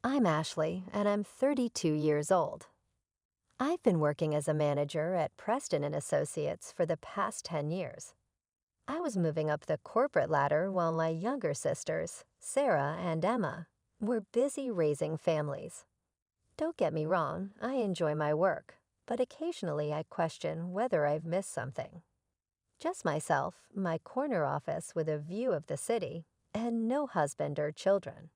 I'm Ashley, and I'm 32 years old. I've been working as a manager at Preston and Associates for the past 10 years. I was moving up the corporate ladder while my younger sisters, Sarah and Emma, were busy raising families. Don't get me wrong, I enjoy my work, but occasionally I question whether I've missed something. Just myself, my corner office with a view of the city, and no husband or children.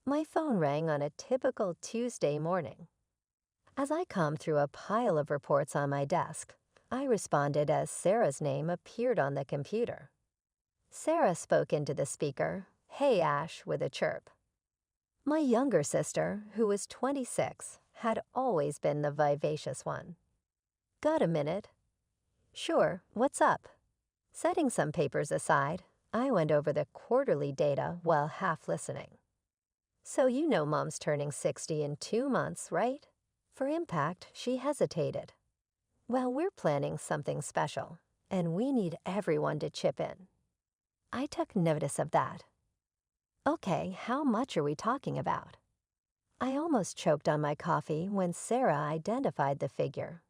My phone rang on a typical Tuesday morning. As I combed through a pile of reports on my desk, I responded as Sarah's name appeared on the computer. Sarah spoke into the speaker, "Hey Ash," with a chirp. My younger sister, who was 26, had always been the vivacious one. "Got a minute?" "Sure, what's up?" Setting some papers aside, I went over the quarterly data while half listening. "So you know Mom's turning 60 in 2 months, right?" For impact, she hesitated. "Well, we're planning something special, and we need everyone to chip in." I took notice of that. "Okay, how much are we talking about?" I almost choked on my coffee when Sarah identified the figure.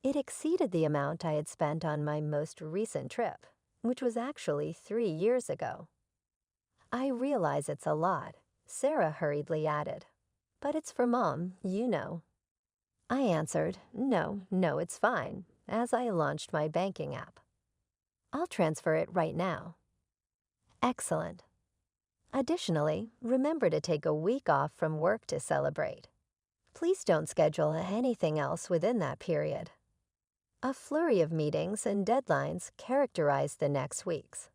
It exceeded the amount I had spent on my most recent trip, which was actually 3 years ago. "I realize it's a lot," Sarah hurriedly added. "But it's for Mom, you know." I answered, No, it's fine, as I launched my banking app. "I'll transfer it right now." "Excellent. Additionally, remember to take a week off from work to celebrate. Please don't schedule anything else within that period." A flurry of meetings and deadlines characterized the next weeks.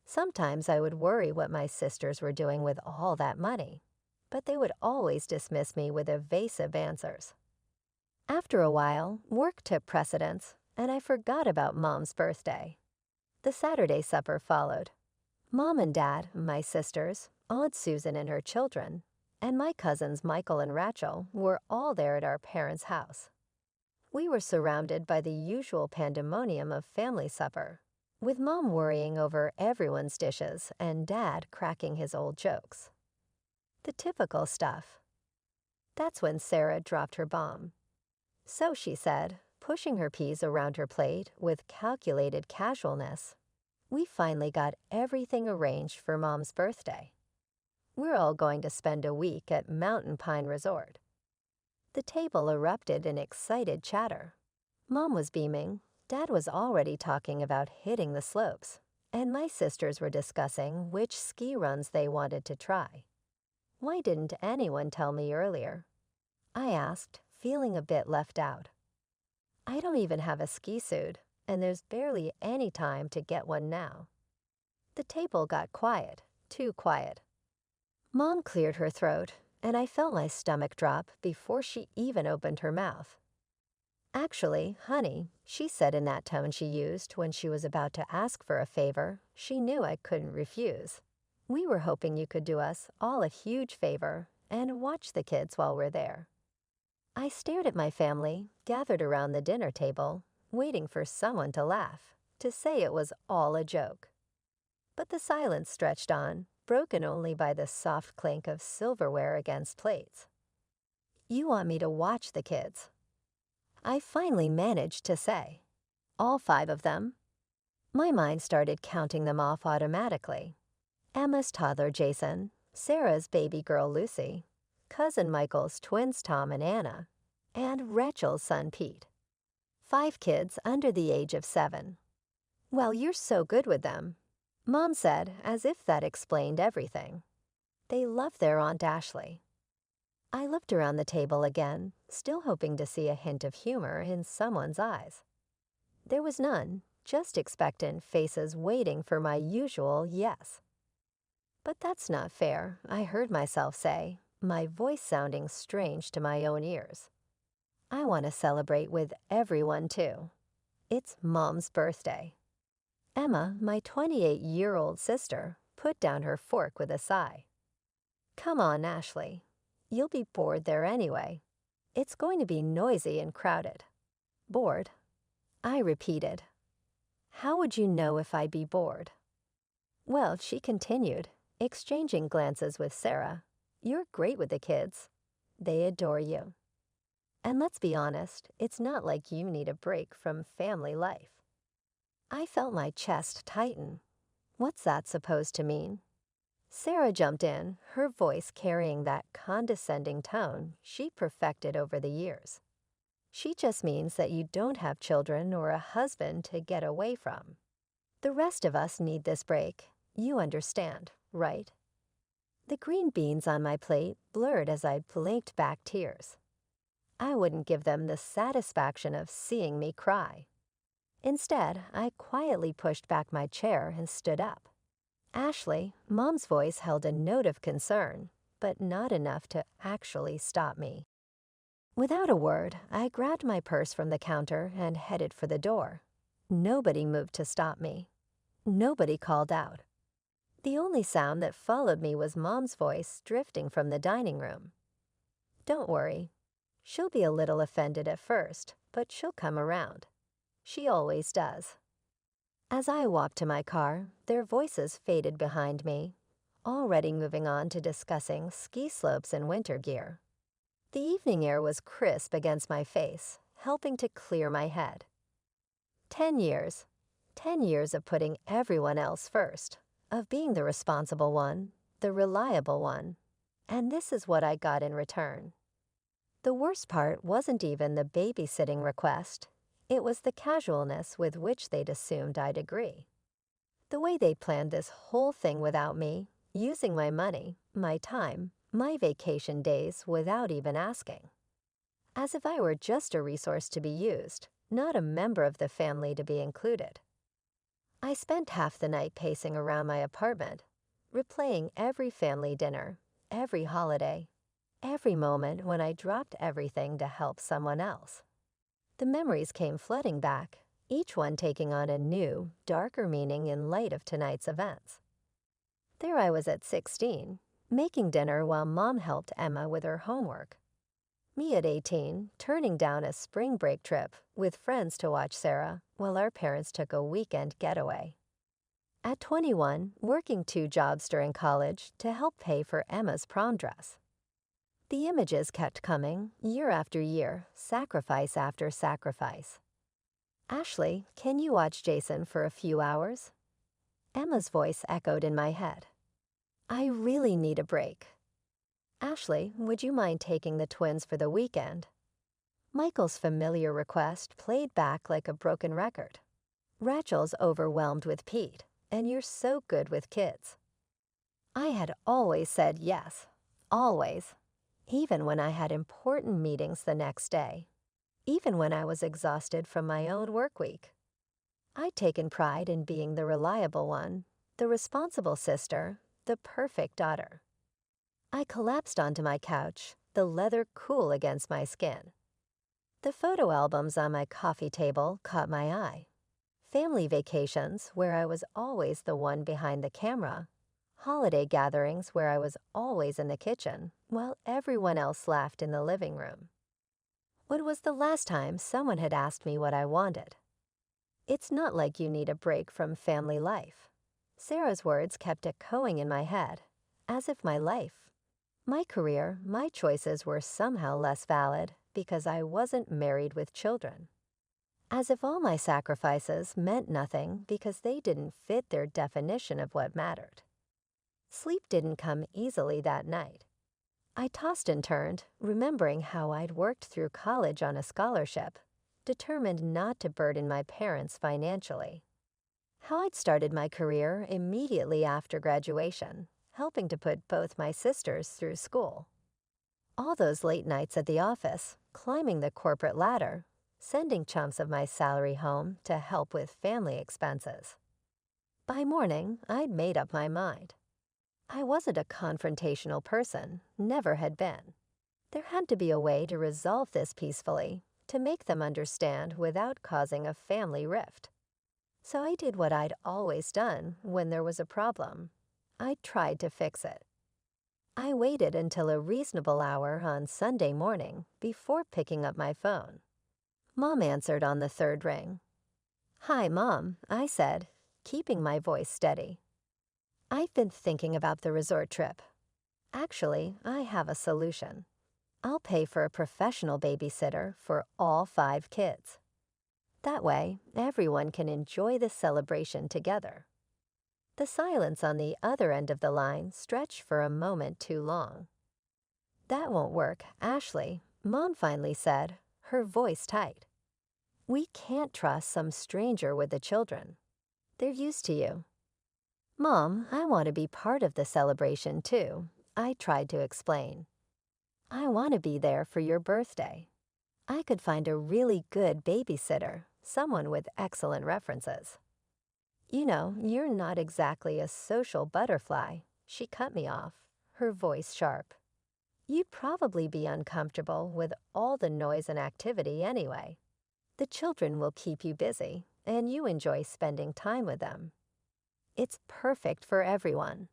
Sometimes I would worry what my sisters were doing with all that money, but they would always dismiss me with evasive answers. After a while, work took precedence, and I forgot about Mom's birthday. The Saturday supper followed. Mom and Dad, my sisters, Aunt Susan and her children, and my cousins Michael and Rachel were all there at our parents' house. We were surrounded by the usual pandemonium of family supper, with Mom worrying over everyone's dishes and Dad cracking his old jokes. The typical stuff. That's when Sarah dropped her bomb. "So," she said, pushing her peas around her plate with calculated casualness, "we finally got everything arranged for Mom's birthday. We're all going to spend a week at Mountain Pine Resort." The table erupted in excited chatter. Mom was beaming, Dad was already talking about hitting the slopes, and my sisters were discussing which ski runs they wanted to try. "Why didn't anyone tell me earlier?" I asked, feeling a bit left out. "I don't even have a ski suit, and there's barely any time to get one now." The table got quiet, too quiet. Mom cleared her throat, and I felt my stomach drop before she even opened her mouth. "Actually, honey," she said in that tone she used when she was about to ask for a favor she knew I couldn't refuse. "We were hoping you could do us all a huge favor and watch the kids while we're there." I stared at my family, gathered around the dinner table, waiting for someone to laugh, to say it was all a joke. But the silence stretched on, broken only by the soft clink of silverware against plates. "You want me to watch the kids?" I finally managed to say. "All 5 of them?" My mind started counting them off automatically. Emma's toddler Jason, Sarah's baby girl Lucy, cousin Michael's twins Tom and Anna, and Rachel's son Pete. 5 kids under the age of 7. "Well, you're so good with them," Mom said, as if that explained everything. "They love their Aunt Ashley." I looked around the table again, still hoping to see a hint of humor in someone's eyes. There was none, just expectant faces waiting for my usual yes. "But that's not fair," I heard myself say, my voice sounding strange to my own ears. "I want to celebrate with everyone, too. It's Mom's birthday." Emma, my 28-year-old sister, put down her fork with a sigh. "Come on, Ashley. You'll be bored there anyway. It's going to be noisy and crowded." "Bored?" I repeated. "How would you know if I'd be bored?" "Well," she continued, exchanging glances with Sarah, You're great with the kids. They adore you. And let's be honest, it's not like you need a break from family life. I felt my chest tighten. What's that supposed to mean? Sarah jumped in, her voice carrying that condescending tone she perfected over the years. She just means that you don't have children or a husband to get away from. The rest of us need this break. You understand, right? The green beans on my plate blurred as I blinked back tears. I wouldn't give them the satisfaction of seeing me cry. Instead, I quietly pushed back my chair and stood up. Ashley, Mom's voice held a note of concern, but not enough to actually stop me. Without a word, I grabbed my purse from the counter and headed for the door. Nobody moved to stop me. Nobody called out. The only sound that followed me was Mom's voice drifting from the dining room. Don't worry. She'll be a little offended at first, but she'll come around. She always does. As I walked to my car, their voices faded behind me, already moving on to discussing ski slopes and winter gear. The evening air was crisp against my face, helping to clear my head. 10 years. 10 years of putting everyone else first, of being the responsible one, the reliable one. And this is what I got in return. The worst part wasn't even the babysitting request. It was the casualness with which they'd assumed I'd agree. The way they planned this whole thing without me, using my money, my time, my vacation days without even asking. As if I were just a resource to be used, not a member of the family to be included. I spent half the night pacing around my apartment, replaying every family dinner, every holiday, every moment when I dropped everything to help someone else. The memories came flooding back, each one taking on a new, darker meaning in light of tonight's events. There I was at 16, making dinner while Mom helped Emma with her homework. Me at 18, turning down a spring break trip with friends to watch Sarah while our parents took a weekend getaway. At 21, working 2 jobs during college to help pay for Emma's prom dress. The images kept coming, year after year, sacrifice after sacrifice. Ashley, can you watch Jason for a few hours? Emma's voice echoed in my head. I really need a break. Ashley, would you mind taking the twins for the weekend? Michael's familiar request played back like a broken record. Rachel's overwhelmed with Pete, and you're so good with kids. I had always said yes, always. Even when I had important meetings the next day, even when I was exhausted from my own work week. I'd taken pride in being the reliable one, the responsible sister, the perfect daughter. I collapsed onto my couch, the leather cool against my skin. The photo albums on my coffee table caught my eye. Family vacations where I was always the one behind the camera. Holiday gatherings where I was always in the kitchen, while everyone else laughed in the living room. When was the last time someone had asked me what I wanted? It's not like you need a break from family life. Sarah's words kept echoing in my head, as if my life, my career, my choices were somehow less valid because I wasn't married with children. As if all my sacrifices meant nothing because they didn't fit their definition of what mattered. Sleep didn't come easily that night. I tossed and turned, remembering how I'd worked through college on a scholarship, determined not to burden my parents financially. How I'd started my career immediately after graduation, helping to put both my sisters through school. All those late nights at the office, climbing the corporate ladder, sending chunks of my salary home to help with family expenses. By morning, I'd made up my mind. I wasn't a confrontational person, never had been. There had to be a way to resolve this peacefully, to make them understand without causing a family rift. So I did what I'd always done when there was a problem. I tried to fix it. I waited until a reasonable hour on Sunday morning before picking up my phone. Mom answered on the third ring. "Hi, Mom," I said, keeping my voice steady. "I've been thinking about the resort trip. Actually, I have a solution. I'll pay for a professional babysitter for all 5 kids. That way, everyone can enjoy the celebration together. The silence on the other end of the line stretched for a moment too long. That won't work, Ashley, Mom finally said, her voice tight. We can't trust some stranger with the children. They're used to you. Mom, I want to be part of the celebration too, I tried to explain. I want to be there for your birthday. I could find a really good babysitter, someone with excellent references. You know, you're not exactly a social butterfly, she cut me off, her voice sharp. You'd probably be uncomfortable with all the noise and activity anyway. The children will keep you busy, and you enjoy spending time with them. It's perfect for everyone.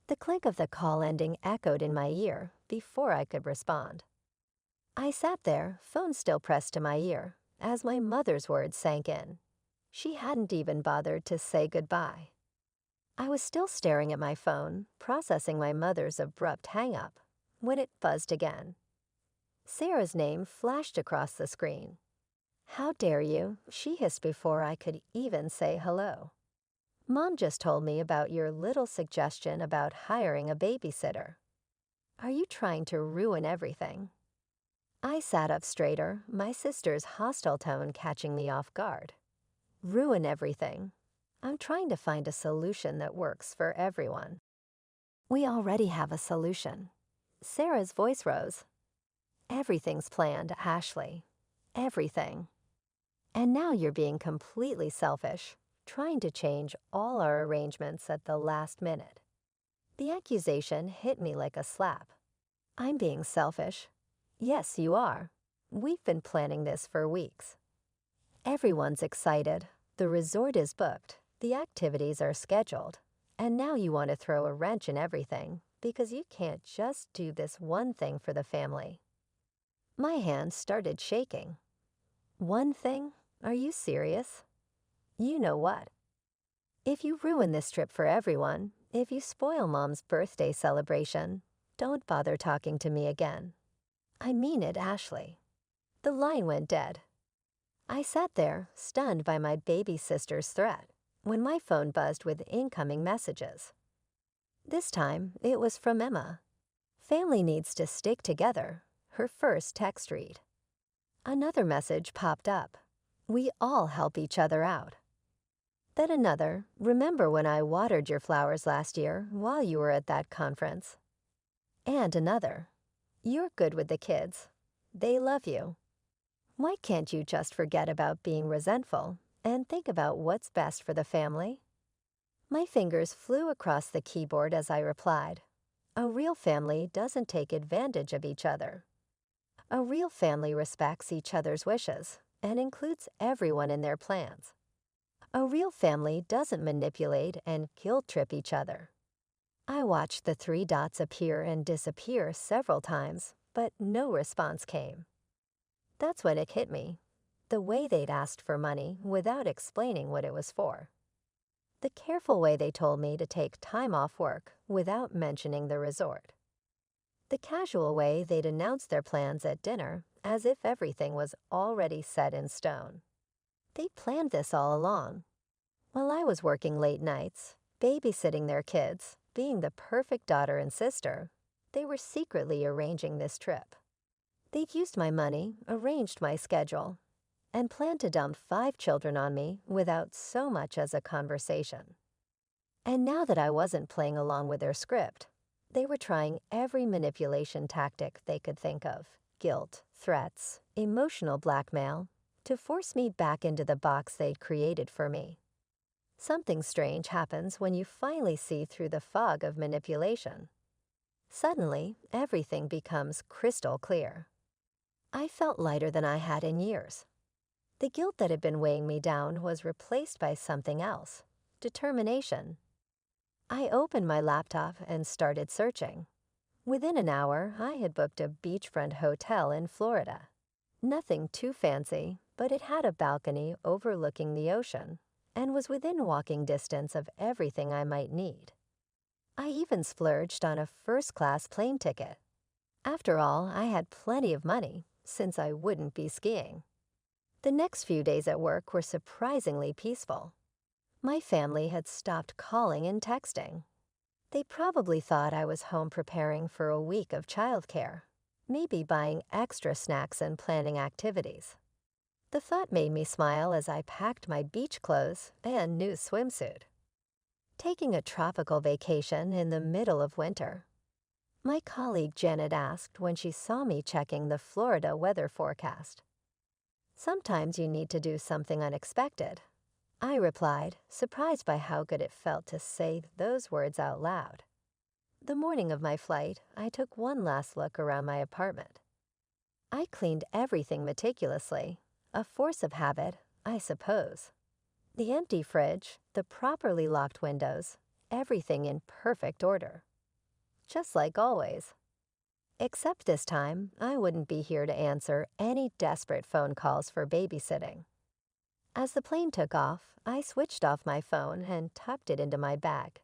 The click of the call ending echoed in my ear before I could respond. I sat there, phone still pressed to my ear, as my mother's words sank in. She hadn't even bothered to say goodbye. I was still staring at my phone, processing my mother's abrupt hang-up, when it buzzed again. Sarah's name flashed across the screen. How dare you, she hissed before I could even say hello. Mom just told me about your little suggestion about hiring a babysitter. Are you trying to ruin everything? I sat up straighter, my sister's hostile tone catching me off guard. Ruin everything. I'm trying to find a solution that works for everyone. We already have a solution. Sarah's voice rose. Everything's planned, Ashley. Everything. And now you're being completely selfish, trying to change all our arrangements at the last minute. The accusation hit me like a slap. I'm being selfish. Yes, you are. We've been planning this for weeks. Everyone's excited. The resort is booked. The activities are scheduled. And now you want to throw a wrench in everything because you can't just do this one thing for the family. My hand started shaking. One thing? Are you serious? You know what? If you ruin this trip for everyone, if you spoil Mom's birthday celebration, don't bother talking to me again. I mean it, Ashley. The line went dead. I sat there, stunned by my baby sister's threat, when my phone buzzed with incoming messages. This time, it was from Emma. Family needs to stick together, her first text read. Another message popped up. We all help each other out. Then another, remember when I watered your flowers last year while you were at that conference? And another, you're good with the kids. They love you. Why can't you just forget about being resentful and think about what's best for the family? My fingers flew across the keyboard as I replied. A real family doesn't take advantage of each other. A real family respects each other's wishes and includes everyone in their plans. A real family doesn't manipulate and guilt-trip each other. I watched the 3 dots appear and disappear several times, but no response came. That's when it hit me, the way they'd asked for money without explaining what it was for. The careful way they told me to take time off work without mentioning the resort. The casual way they'd announced their plans at dinner as if everything was already set in stone. They planned this all along. While I was working late nights, babysitting their kids, being the perfect daughter and sister, they were secretly arranging this trip. They'd used my money, arranged my schedule, and planned to dump 5 children on me without so much as a conversation. And now that I wasn't playing along with their script, they were trying every manipulation tactic they could think of, guilt, threats, emotional blackmail, to force me back into the box they'd created for me. Something strange happens when you finally see through the fog of manipulation. Suddenly, everything becomes crystal clear. I felt lighter than I had in years. The guilt that had been weighing me down was replaced by something else, determination. I opened my laptop and started searching. Within an hour, I had booked a beachfront hotel in Florida. Nothing too fancy, but it had a balcony overlooking the ocean and was within walking distance of everything I might need. I even splurged on a first-class plane ticket. After all, I had plenty of money, since I wouldn't be skiing. The next few days at work were surprisingly peaceful. My family had stopped calling and texting. They probably thought I was home preparing for a week of childcare, maybe buying extra snacks and planning activities. The thought made me smile as I packed my beach clothes and new swimsuit. Taking a tropical vacation in the middle of winter. My colleague Janet asked when she saw me checking the Florida weather forecast. Sometimes you need to do something unexpected. I replied, surprised by how good it felt to say those words out loud. The morning of my flight, I took one last look around my apartment. I cleaned everything meticulously, a force of habit, I suppose. The empty fridge, the properly locked windows, everything in perfect order. Just like always. Except this time, I wouldn't be here to answer any desperate phone calls for babysitting. As the plane took off, I switched off my phone and tucked it into my bag.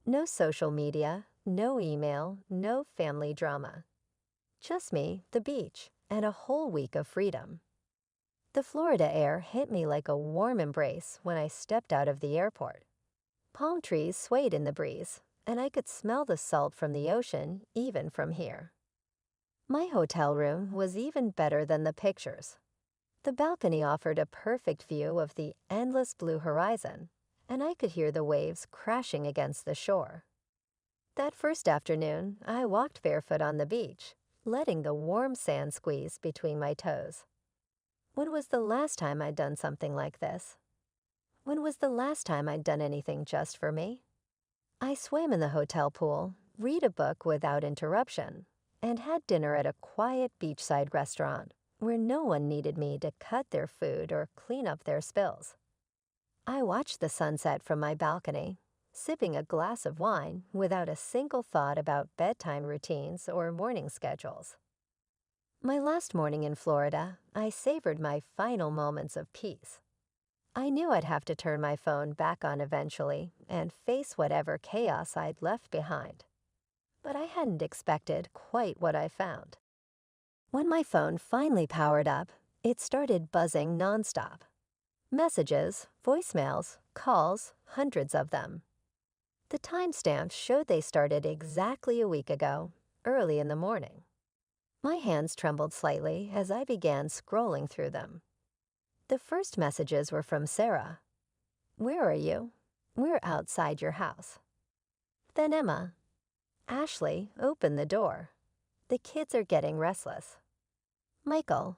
No social media, no email, no family drama. Just me, the beach, and a whole week of freedom. The Florida air hit me like a warm embrace when I stepped out of the airport. Palm trees swayed in the breeze, and I could smell the salt from the ocean even from here. My hotel room was even better than the pictures. The balcony offered a perfect view of the endless blue horizon, and I could hear the waves crashing against the shore. That first afternoon, I walked barefoot on the beach, letting the warm sand squeeze between my toes. When was the last time I'd done something like this? When was the last time I'd done anything just for me? I swam in the hotel pool, read a book without interruption, and had dinner at a quiet beachside restaurant where no one needed me to cut their food or clean up their spills. I watched the sunset from my balcony, sipping a glass of wine without a single thought about bedtime routines or morning schedules. My last morning in Florida, I savored my final moments of peace. I knew I'd have to turn my phone back on eventually and face whatever chaos I'd left behind. But I hadn't expected quite what I found. When my phone finally powered up, it started buzzing nonstop. Messages, voicemails, calls, hundreds of them. The timestamps showed they started exactly a week ago, early in the morning. My hands trembled slightly as I began scrolling through them. The first messages were from Sarah. "Where are you? We're outside your house." Then Emma. "Ashley, open the door. The kids are getting restless." Michael.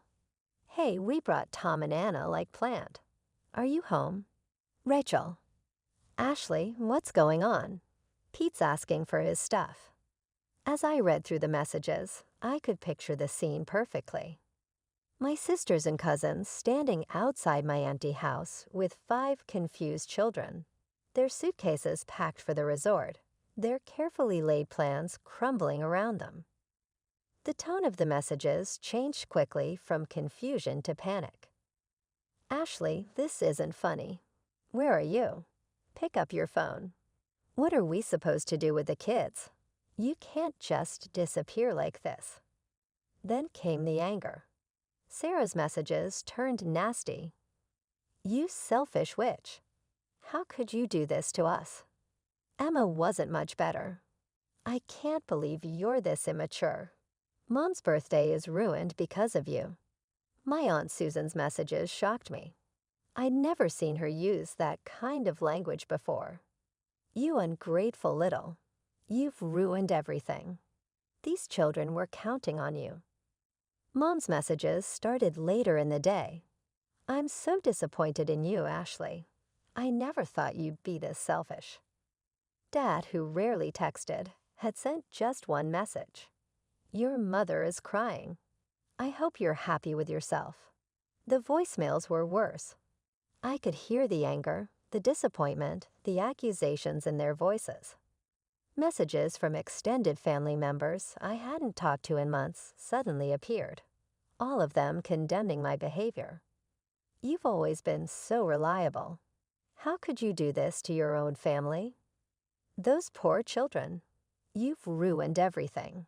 "Hey, we brought Tom and Anna like planned. Are you home?" Rachel. "Ashley, what's going on? Pete's asking for his stuff." As I read through the messages, I could picture the scene perfectly. My sisters and cousins standing outside my empty house with 5 confused children, their suitcases packed for the resort, their carefully laid plans crumbling around them. The tone of the messages changed quickly from confusion to panic. "Ashley, this isn't funny. Where are you? Pick up your phone. What are we supposed to do with the kids? You can't just disappear like this." Then came the anger. Sarah's messages turned nasty. "You selfish witch. How could you do this to us?" Emma wasn't much better. "I can't believe you're this immature. Mom's birthday is ruined because of you." My Aunt Susan's messages shocked me. I'd never seen her use that kind of language before. "You ungrateful little. You've ruined everything. These children were counting on you." Mom's messages started later in the day. "I'm so disappointed in you, Ashley. I never thought you'd be this selfish." Dad, who rarely texted, had sent just one message. "Your mother is crying. I hope you're happy with yourself." The voicemails were worse. I could hear the anger, the disappointment, the accusations in their voices. Messages from extended family members I hadn't talked to in months suddenly appeared, all of them condemning my behavior. "You've always been so reliable. How could you do this to your own family?" Those poor children. You've ruined everything.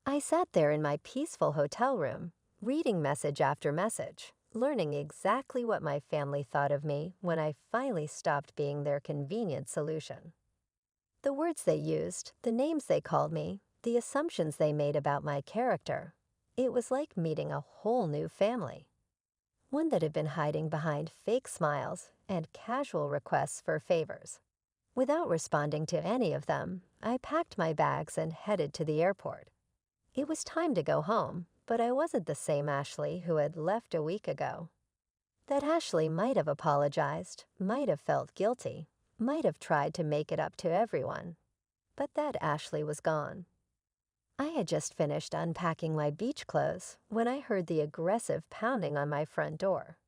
I sat there in my peaceful hotel room, reading message after message, learning exactly what my family thought of me when I finally stopped being their convenient solution. The words they used, the names they called me, the assumptions they made about my character. It was like meeting a whole new family. One that had been hiding behind fake smiles and casual requests for favors. Without responding to any of them, I packed my bags and headed to the airport. It was time to go home, but I wasn't the same Ashley who had left a week ago. That Ashley might have apologized, might have felt guilty, might have tried to make it up to everyone. But that Ashley was gone. I had just finished unpacking my beach clothes when I heard the aggressive pounding on my front door.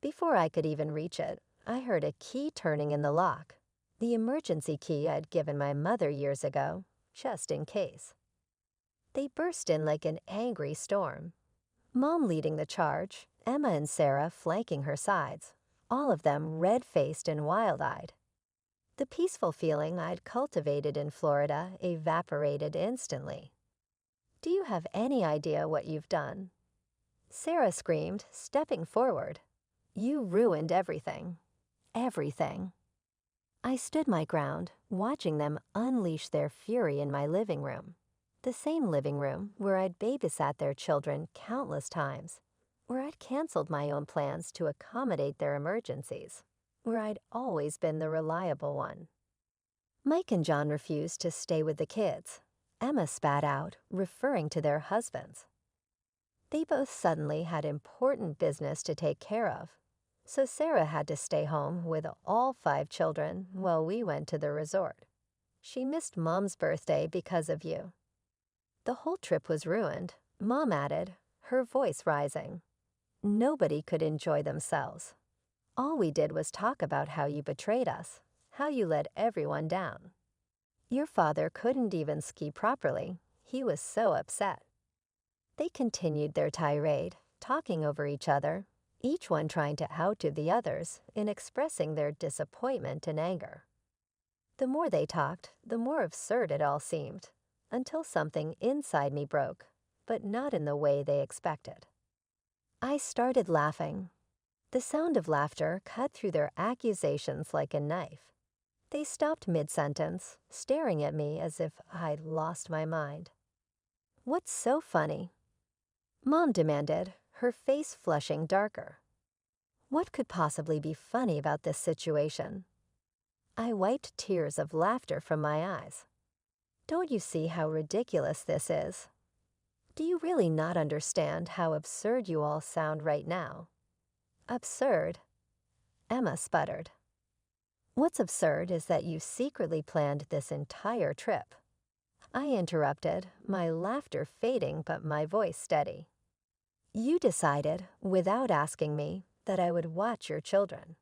Before I could even reach it, I heard a key turning in the lock, the emergency key I'd given my mother years ago, just in case. They burst in like an angry storm. Mom leading the charge, Emma and Sarah flanking her sides, all of them red-faced and wild-eyed. The peaceful feeling I'd cultivated in Florida evaporated instantly. "Do you have any idea what you've done?" Sarah screamed, stepping forward. "You ruined everything. Everything." I stood my ground, watching them unleash their fury in my living room. The same living room where I'd babysat their children countless times, where I'd canceled my own plans to accommodate their emergencies, where I'd always been the reliable one. Mike and John refused to stay with the kids. Emma spat out, referring to their husbands. They both suddenly had important business to take care of, so Sarah had to stay home with all 5 children while we went to the resort. "She missed Mom's birthday because of you." The whole trip was ruined, Mom added, her voice rising. "Nobody could enjoy themselves. All we did was talk about how you betrayed us, how you let everyone down. Your father couldn't even ski properly. He was so upset." They continued their tirade, talking over each other, each one trying to outdo the others in expressing their disappointment and anger. The more they talked, the more absurd it all seemed, until something inside me broke, but not in the way they expected. I started laughing. The sound of laughter cut through their accusations like a knife. They stopped mid-sentence, staring at me as if I'd lost my mind. "What's so funny?" Mom demanded, her face flushing darker. What could possibly be funny about this situation? I wiped tears of laughter from my eyes. "Don't you see how ridiculous this is? Do you really not understand how absurd you all sound right now?" "Absurd?" Emma sputtered. "What's absurd is that you secretly planned this entire trip." I interrupted, my laughter fading but my voice steady. "You decided, without asking me, that I would watch your children.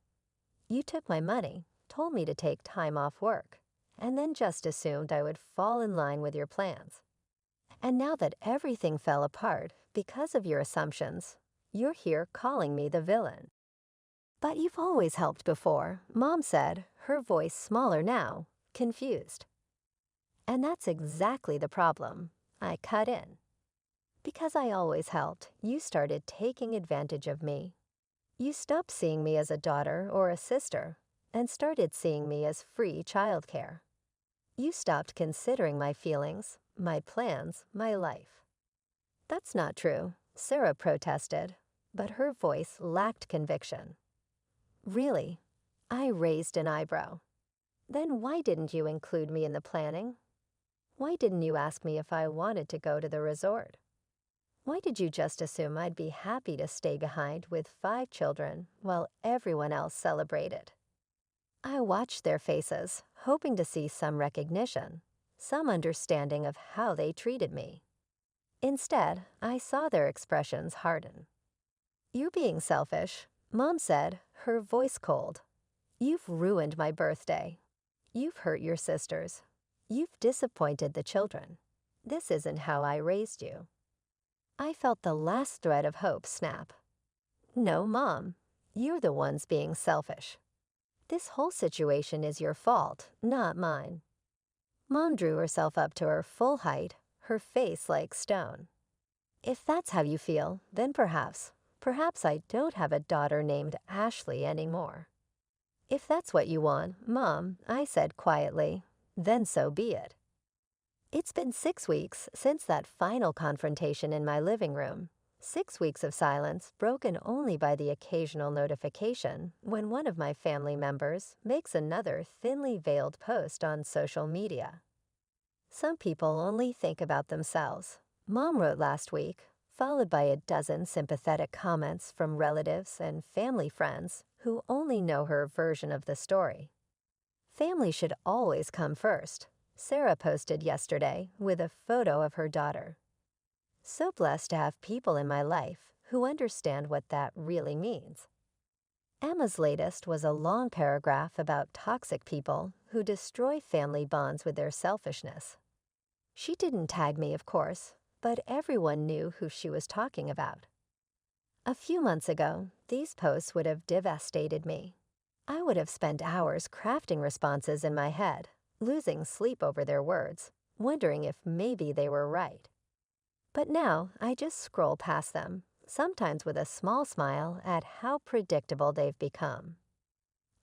You took my money, told me to take time off work, and then just assumed I would fall in line with your plans. And now that everything fell apart because of your assumptions, you're here calling me the villain." "But you've always helped before," Mom said, her voice smaller now, confused. "And that's exactly the problem," I cut in. "Because I always helped, you started taking advantage of me. You stopped seeing me as a daughter or a sister and started seeing me as free childcare. You stopped considering my feelings, my plans, my life." "That's not true," Sarah protested, but her voice lacked conviction. "Really?" I raised an eyebrow. "Then why didn't you include me in the planning? Why didn't you ask me if I wanted to go to the resort? Why did you just assume I'd be happy to stay behind with 5 children while everyone else celebrated?" I watched their faces, hoping to see some recognition, some understanding of how they treated me. Instead, I saw their expressions harden. "You're being selfish," Mom said, her voice cold. "You've ruined my birthday. You've hurt your sisters. You've disappointed the children. This isn't how I raised you." I felt the last thread of hope snap. "No, Mom, you're the ones being selfish." This whole situation is your fault, not mine. Mom drew herself up to her full height, her face like stone. If that's how you feel, then perhaps I don't have a daughter named Ashley anymore. If that's what you want, Mom, I said quietly, then so be it. It's been 6 weeks since that final confrontation in my living room. 6 weeks of silence broken only by the occasional notification when one of my family members makes another thinly veiled post on social media. Some people only think about themselves, Mom wrote last week, followed by a dozen sympathetic comments from relatives and family friends who only know her version of the story. Family should always come first, Sarah posted yesterday with a photo of her daughter. So blessed to have people in my life who understand what that really means. Emma's latest was a long paragraph about toxic people who destroy family bonds with their selfishness. She didn't tag me, of course, but everyone knew who she was talking about. A few months ago, these posts would have devastated me. I would have spent hours crafting responses in my head, losing sleep over their words, wondering if maybe they were right. But now I just scroll past them, sometimes with a small smile at how predictable they've become.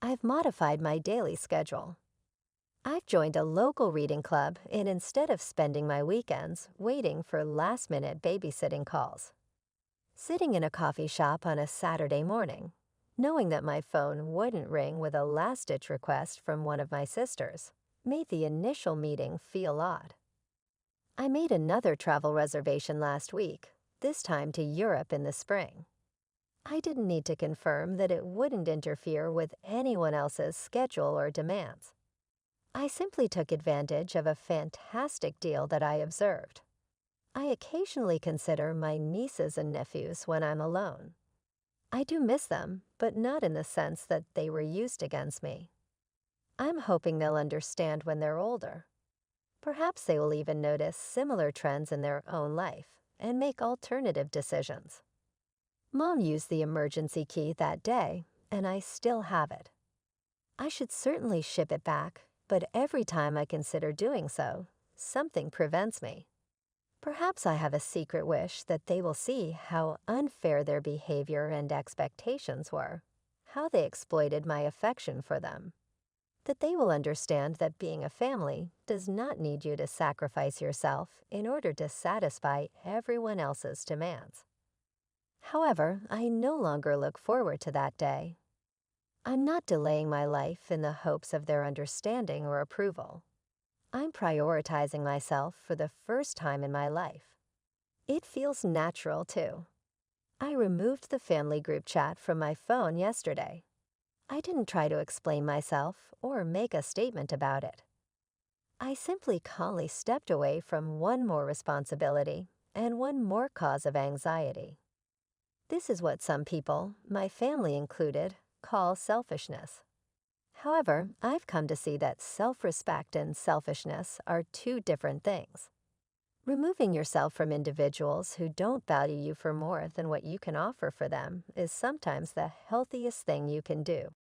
I've modified my daily schedule. I've joined a local reading club, and instead of spending my weekends waiting for last-minute babysitting calls, sitting in a coffee shop on a Saturday morning, knowing that my phone wouldn't ring with a last-ditch request from one of my sisters, made the initial meeting feel odd. I made another travel reservation last week, this time to Europe in the spring. I didn't need to confirm that it wouldn't interfere with anyone else's schedule or demands. I simply took advantage of a fantastic deal that I observed. I occasionally consider my nieces and nephews when I'm alone. I do miss them, but not in the sense that they were used against me. I'm hoping they'll understand when they're older. Perhaps they will even notice similar trends in their own life and make alternative decisions. Mom used the emergency key that day, and I still have it. I should certainly ship it back, but every time I consider doing so, something prevents me. Perhaps I have a secret wish that they will see how unfair their behavior and expectations were, how they exploited my affection for them, that they will understand that being a family does not need you to sacrifice yourself in order to satisfy everyone else's demands. However, I no longer look forward to that day. I'm not delaying my life in the hopes of their understanding or approval. I'm prioritizing myself for the first time in my life. It feels natural, too. I removed the family group chat from my phone yesterday. I didn't try to explain myself or make a statement about it. I simply calmly stepped away from one more responsibility and one more cause of anxiety. This is what some people, my family included, call selfishness. However, I've come to see that self-respect and selfishness are two different things. Removing yourself from individuals who don't value you for more than what you can offer for them is sometimes the healthiest thing you can do.